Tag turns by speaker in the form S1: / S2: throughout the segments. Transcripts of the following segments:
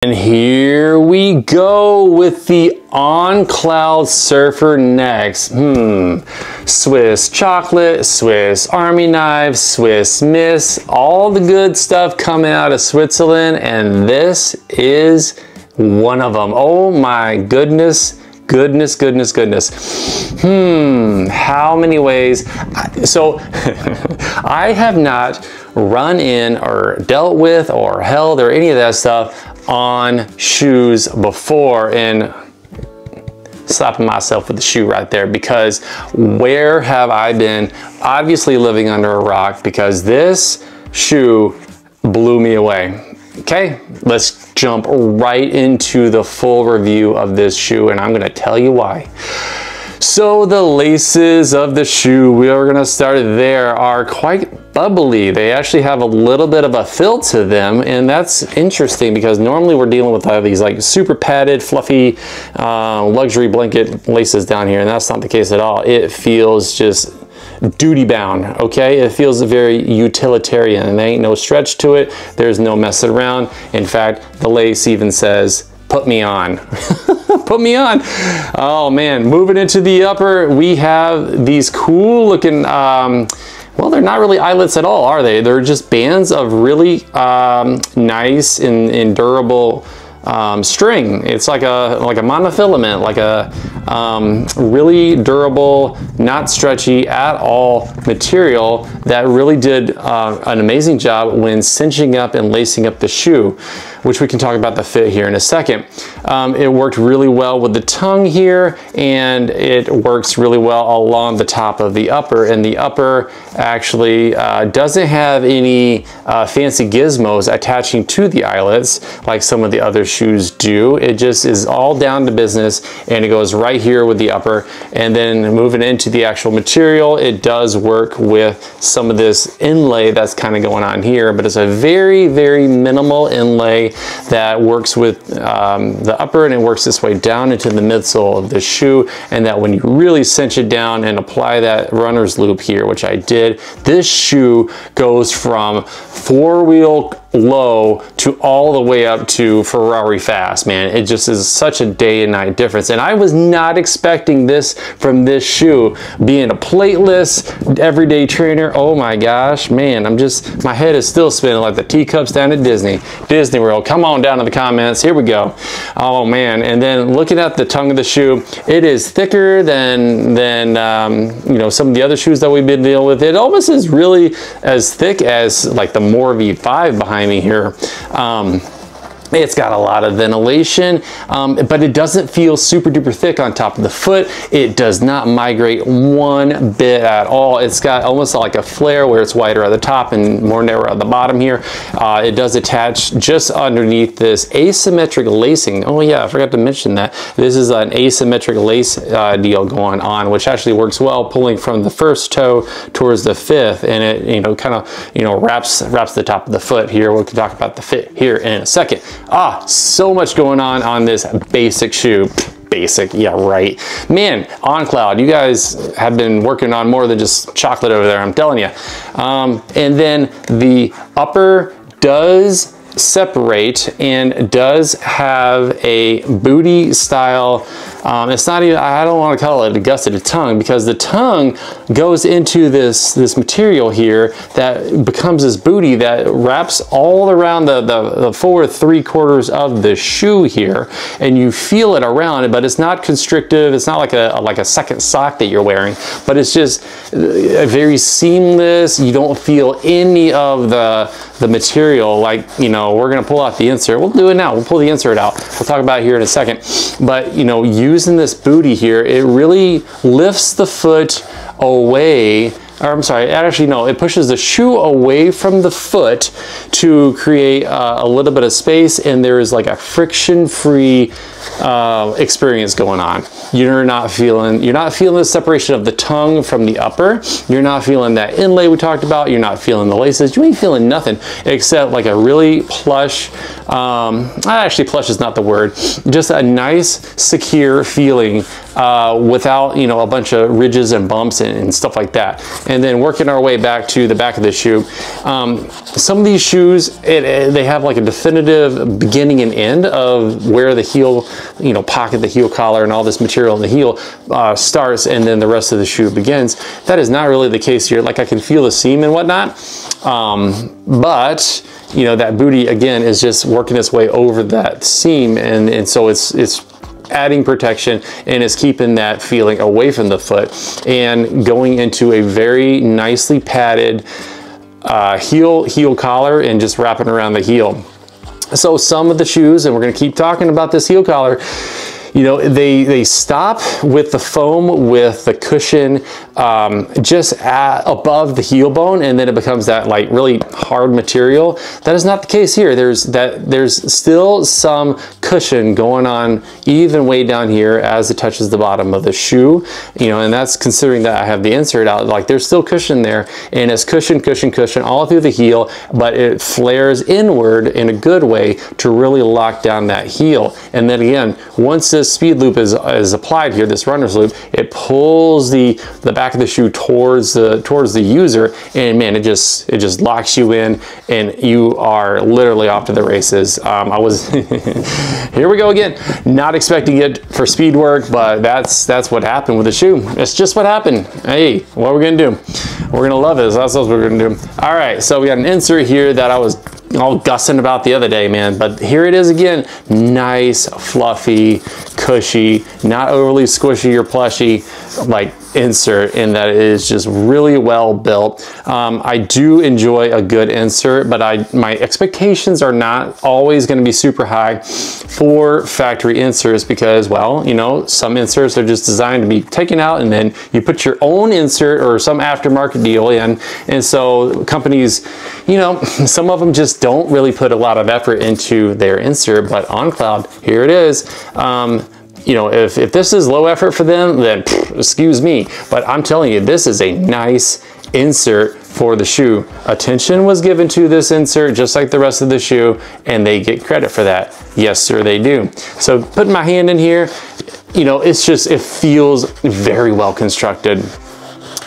S1: And here we go with the On Cloudsurfer Next. Swiss chocolate, Swiss Army knife, Swiss Miss, all the good stuff coming out of Switzerland, and this is one of them. Oh my goodness. How many ways? So I have not run in or dealt with or held or any of that stuff on shoes before, and slapping myself with the shoe right there, because where have I been? Obviously living under a rock, because this shoe blew me away. Okay, let's jump right into the full review of this shoe, and I'm going to tell you why. So the laces of the shoe, we are going to start there, are quite bubbly. They actually have a little bit of a fill to them, and that's interesting because normally we're dealing with these like super padded, fluffy luxury blanket laces down here, and that's not the case at all. It feels just duty bound, okay? It feels very utilitarian, and there ain't no stretch to it. There's no messing around. In fact, the lace even says, "Put me on." Put me on. Oh man, moving into the upper, we have these cool looking, well, they're not really eyelets at all, are they? They're just bands of really nice and durable string. It's like a monofilament, like a really durable, not stretchy at all material that really did an amazing job when cinching up and lacing up the shoe, which we can talk about the fit here in a second. It worked really well with the tongue here, and it works really well along the top of the upper, and the upper actually doesn't have any fancy gizmos attaching to the eyelets like some of the other shoes do. It just is all down to business, and it goes right here with the upper. And then moving into the actual material, it does work with some of this inlay that's kind of going on here, but it's a very, very minimal inlay that works with the upper, and it works this way down into the midsole of the shoe, and that when you really cinch it down and apply that runner's loop here, which I did, this shoe goes from four-wheel low to all the way up to Ferrari fast, man. It just is such a day and night difference, and I was not expecting this from this shoe. Being a plateless everyday trainer, oh my gosh, man, my head is still spinning like the teacups down at Disney World. Come on down to the comments, here we go. Oh man, and then looking at the tongue of the shoe, it is thicker than you know, some of the other shoes that we've been dealing with. It almost is really as thick as like the More V5 behind me here. It's got a lot of ventilation, but it doesn't feel super duper thick on top of the foot. It does not migrate one bit at all. It's got almost like a flare where it's wider at the top and more narrow at the bottom here. It does attach just underneath this asymmetric lacing. Oh yeah, I forgot to mention that. This is an asymmetric lace deal going on, which actually works well, pulling from the first toe towards the fifth, and it, you know, kind of, you know, wraps the top of the foot here. We can talk about the fit here in a second. So much going on this basic shoe. Basic, yeah, right. Man, On Cloud, you guys have been working on more than just chocolate over there, I'm telling you. And then the upper does separate and does have a booty style. It's not even, I don't want to call it a gusseted tongue, because the tongue goes into this material here that becomes this booty that wraps all around the forward 3/4 of the shoe here, and you feel it around it, but it's not constrictive. It's not like a second sock that you're wearing, but it's just very seamless. You don't feel any of the material. Like, you know, we're gonna pull out the insert. We'll do it now. We'll pull the insert out. We'll talk about it here in a second. But you know, using this booty here, it really lifts the foot away. Or I'm sorry, actually no, it pushes the shoe away from the foot to create a little bit of space, and there is like a friction-free experience going on. You're not feeling the separation of the tongue from the upper. You're not feeling that inlay we talked about. You're not feeling the laces. You ain't feeling nothing except like a really plush, actually plush is not the word, just a nice, secure feeling without, you know, a bunch of ridges and bumps and stuff like that. And then working our way back to the back of the shoe. Some of these shoes, they have like a definitive beginning and end of where the heel, you know, pocket, the heel collar and all this material in the heel starts, and then the rest of the shoe begins. That is not really the case here. Like I can feel the seam and whatnot, but you know, that booty again is just working its way over that seam, and so it's adding protection and is keeping that feeling away from the foot and going into a very nicely padded heel collar and just wrapping around the heel. So some of the shoes, and we're going to keep talking about this heel collar, you know, they stop with the foam, with the cushion just above the heel bone, and then it becomes that like really hard material. That is not the case here. There's still some cushion going on even way down here as it touches the bottom of the shoe, you know, and that's considering that I have the insert out. Like there's still cushion there, and it's cushion all through the heel, but it flares inward in a good way to really lock down that heel. And then again, once this speed loop is applied here, this runner's loop, it pulls the back of the shoe towards the user, and man, it just locks you in, and you are literally off to the races. I was here we go again, not expecting it for speed work, but that's what happened with the shoe. It's just what happened. Hey, what are we gonna do? We're gonna love it. That's what we're gonna do. All right, so we got an insert here that I was all gussing about the other day, man, but here it is again. Nice, fluffy, cushy, not overly squishy or plushy, like insert, in that it is just really well built. I do enjoy a good insert, but my expectations are not always going to be super high for factory inserts, because, well, you know, some inserts are just designed to be taken out and then you put your own insert or some aftermarket deal in. And so companies, you know, some of them just don't really put a lot of effort into their insert. But On Cloud, here it is. You know, if this is low effort for them, then excuse me, but I'm telling you, this is a nice insert for the shoe. Attention was given to this insert just like the rest of the shoe, and they get credit for that. Yes, sir, they do. So putting my hand in here, you know, it's just, it feels very well constructed.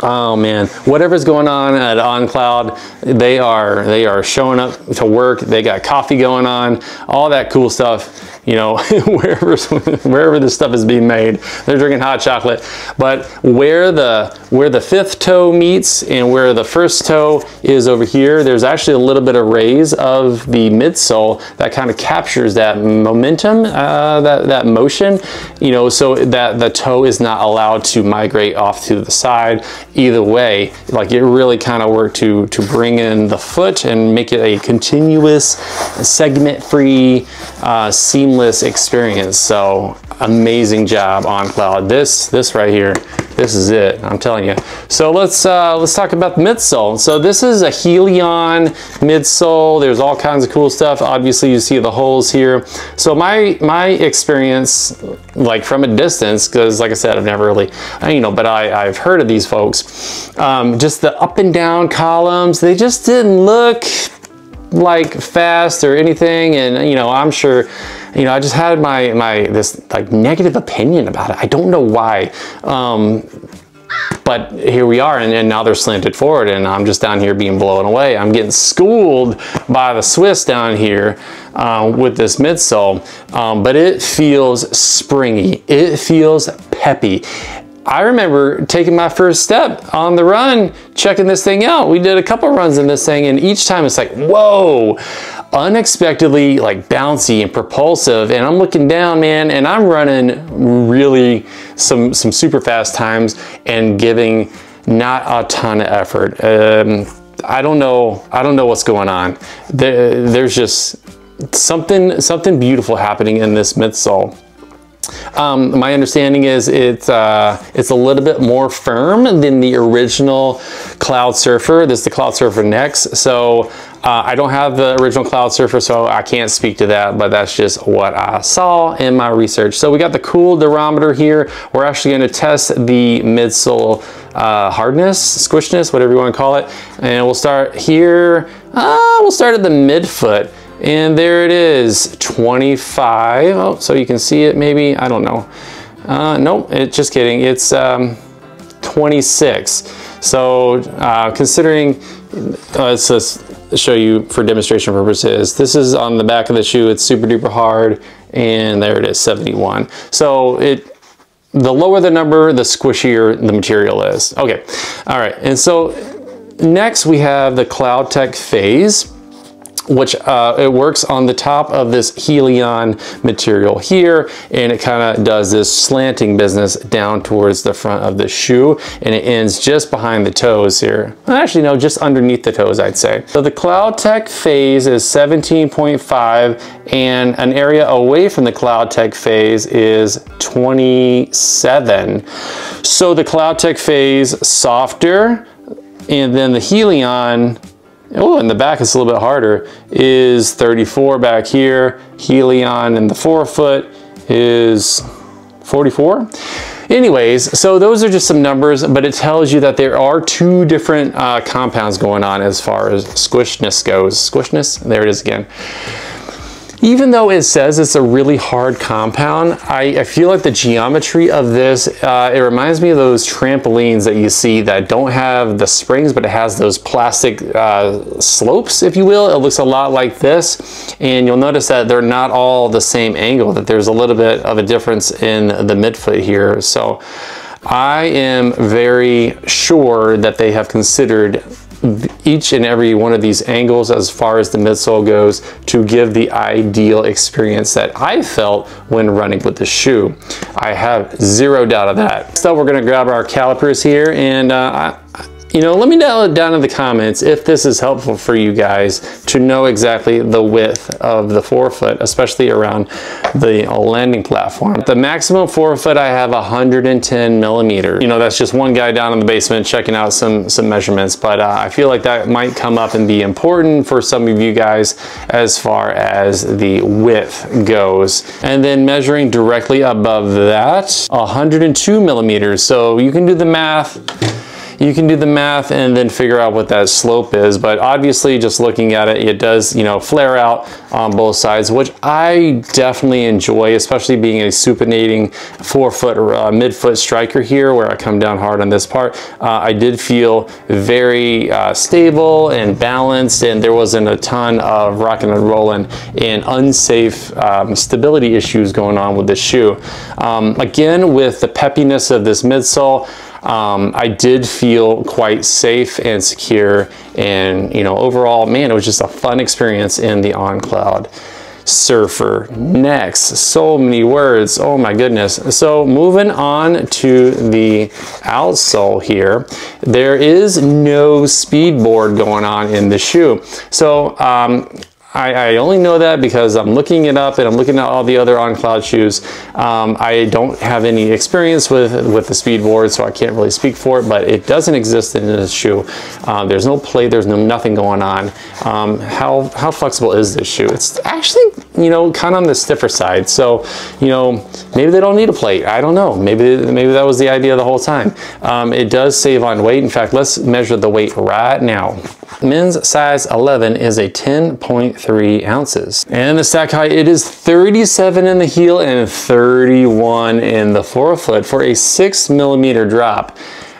S1: Oh man, whatever's going on at On Cloud, they are showing up to work. They got coffee going on, all that cool stuff. You know, wherever this stuff is being made, they're drinking hot chocolate. But where the fifth toe meets and where the first toe is over here, there's actually a little bit of raise of the midsole that kind of captures that momentum, that motion, you know, so that the toe is not allowed to migrate off to the side. Either way, like it really kind of worked to bring in the foot and make it a continuous, segment-free, seamless experience. So amazing job, On Cloud. This right here, this is it, I'm telling you. So let's talk about the midsole. So this is a Helion midsole. There's all kinds of cool stuff. Obviously you see the holes here. So my experience, like from a distance, because like I said, I've never really, you know, but I've heard of these folks, just the up and down columns, they just didn't look like fast or anything. And you know, I'm sure, you know, I just had this like negative opinion about it. I don't know why, but here we are, and now they're slanted forward, and I'm just down here being blown away. I'm getting schooled by the Swiss down here with this midsole, but it feels springy. It feels peppy. I remember taking my first step on the run, checking this thing out. We did a couple runs in this thing, and each time it's like, whoa, unexpectedly like bouncy and propulsive. And I'm looking down, man, and I'm running really some super fast times and giving not a ton of effort. I don't know what's going on. There's just something beautiful happening in this midsole. My understanding is it's a little bit more firm than the original Cloudsurfer. This is the Cloudsurfer Next. So I don't have the original Cloudsurfer, so I can't speak to that, but that's just what I saw in my research. So we got the cool durometer here. We're actually going to test the midsole hardness, squishness, whatever you want to call it. And we'll start here. We'll start at the midfoot. And there it is, 25. Oh, so you can see it maybe, I don't know. Nope, just kidding. It's 26. So considering, let's just show you for demonstration purposes. This is on the back of the shoe. It's super duper hard, and there it is, 71. So the lower the number, the squishier the material is. Okay, all right. And so next we have the CloudTech Phase, which it works on the top of this Helion material here, and it kind of does this slanting business down towards the front of the shoe, and it ends just behind the toes here. Actually, no, just underneath the toes, I'd say. So the CloudTech Phase is 17.5, and an area away from the CloudTech Phase is 27. So the CloudTech Phase softer, and then the Helion, oh, in the back it's a little bit harder, is 34 back here. Helion in the forefoot is 44. Anyways, so those are just some numbers, but it tells you that there are two different compounds going on as far as squishness goes. Squishness, there it is again. Even though it says it's a really hard compound, I feel like the geometry of this, it reminds me of those trampolines that you see that don't have the springs, but it has those plastic slopes, if you will. It looks a lot like this, and you'll notice that they're not all the same angle, that there's a little bit of a difference in the midfoot here. So I am very sure that they have considered each and every one of these angles as far as the midsole goes to give the ideal experience that I felt when running with the shoe. I have zero doubt of that. So we're gonna grab our calipers here, and you know, let me know down in the comments if this is helpful for you guys to know exactly the width of the forefoot, especially around the landing platform. The maximum forefoot I have 110 millimeters. You know, that's just one guy down in the basement checking out some measurements, but I feel like that might come up and be important for some of you guys as far as the width goes. And then measuring directly above that, 102 millimeters. So you can do the math. You can do the math and then figure out what that slope is, but obviously just looking at it, it does, you know, flare out on both sides, which I definitely enjoy, especially being a supinating forefoot or midfoot striker here, where I come down hard on this part. I did feel very stable and balanced, and there wasn't a ton of rocking and rolling and unsafe stability issues going on with this shoe. Again, with the peppiness of this midsole, I did feel quite safe and secure, and you know, overall, man, it was just a fun experience in the On Cloudsurfer Next. So many words, oh my goodness. So moving on to the outsole here, there is no speed board going on in the shoe. So I only know that because I'm looking it up and I'm looking at all the other On Cloud shoes. I don't have any experience with the speed board, so I can't really speak for it, but it doesn't exist in this shoe. There's no plate, there's nothing going on. How flexible is this shoe? It's actually, you know, kind of on the stiffer side. So, you know, maybe they don't need a plate. I don't know. Maybe that was the idea the whole time. It does save on weight. In fact, let's measure the weight right now. Men's size 11 is a 10.3 ounces. And the stack height, it is 37 in the heel and 31 in the forefoot for a 6 millimeter drop.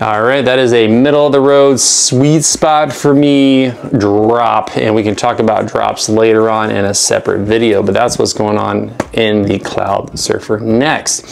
S1: All right, that is a middle of the road sweet spot for me drop, and we can talk about drops later on in a separate video, but that's what's going on in the Cloudsurfer Next.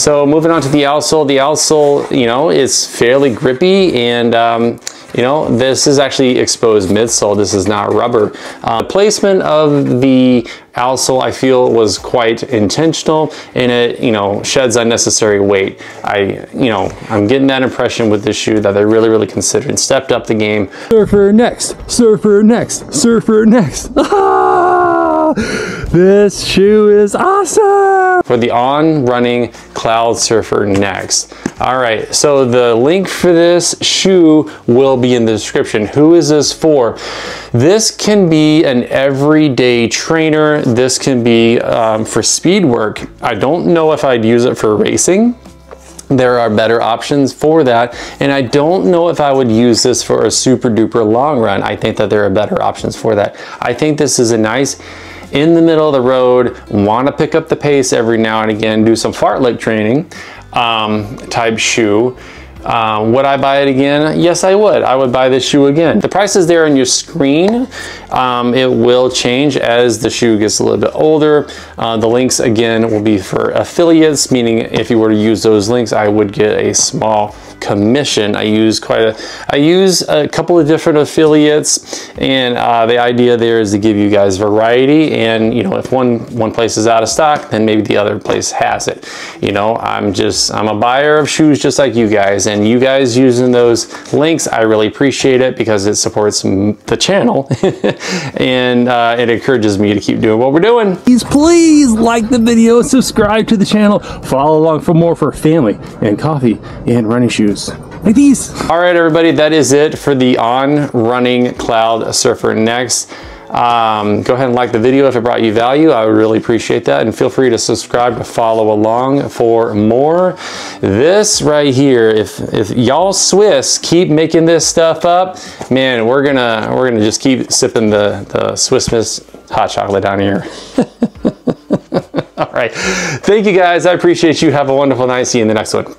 S1: So moving on to the outsole. The outsole, you know, is fairly grippy, and you know, this is actually exposed midsole. This is not rubber. The placement of the outsole, I feel, was quite intentional, and it, you know, sheds unnecessary weight. I'm getting that impression with this shoe that they really considered and stepped up the game. Surfer Next, Surfer Next, Surfer Next. This shoe is awesome! For the On Running Cloudsurfer Next. All right, so the link for this shoe will be in the description. Who is this for? This can be an everyday trainer. This can be for speed work. I don't know if I'd use it for racing. There are better options for that, and I don't know if I would use this for a super duper long run. I think that there are better options for that. I think this is a nice in the middle of the road, want to pick up the pace every now and again, do some fartlek training type shoe. Would I buy it again? Yes, I would. I would buy this shoe again. The price is there on your screen. It will change as the shoe gets a little bit older. The links again will be for affiliates, meaning if you were to use those links, I would get a small commission. I use a couple of different affiliates, and the idea there is to give you guys variety. And you know, if one place is out of stock, then maybe the other place has it. You know, I'm a buyer of shoes just like you guys, and you guys using those links, I really appreciate it because it supports the channel and it encourages me to keep doing what we're doing.
S2: Please like the video, subscribe to the channel, follow along for more for family and coffee and running shoes like these.
S1: All right, everybody, that is it for the On Cloudsurfer Next. Go ahead and like the video if it brought you value. I would really appreciate that, and feel free to subscribe to follow along for more. This right here, if y'all Swiss keep making this stuff up, man, we're gonna just keep sipping the Swiss Miss hot chocolate down here. All right, thank you guys. I appreciate you. Have a wonderful night. See you in the next one.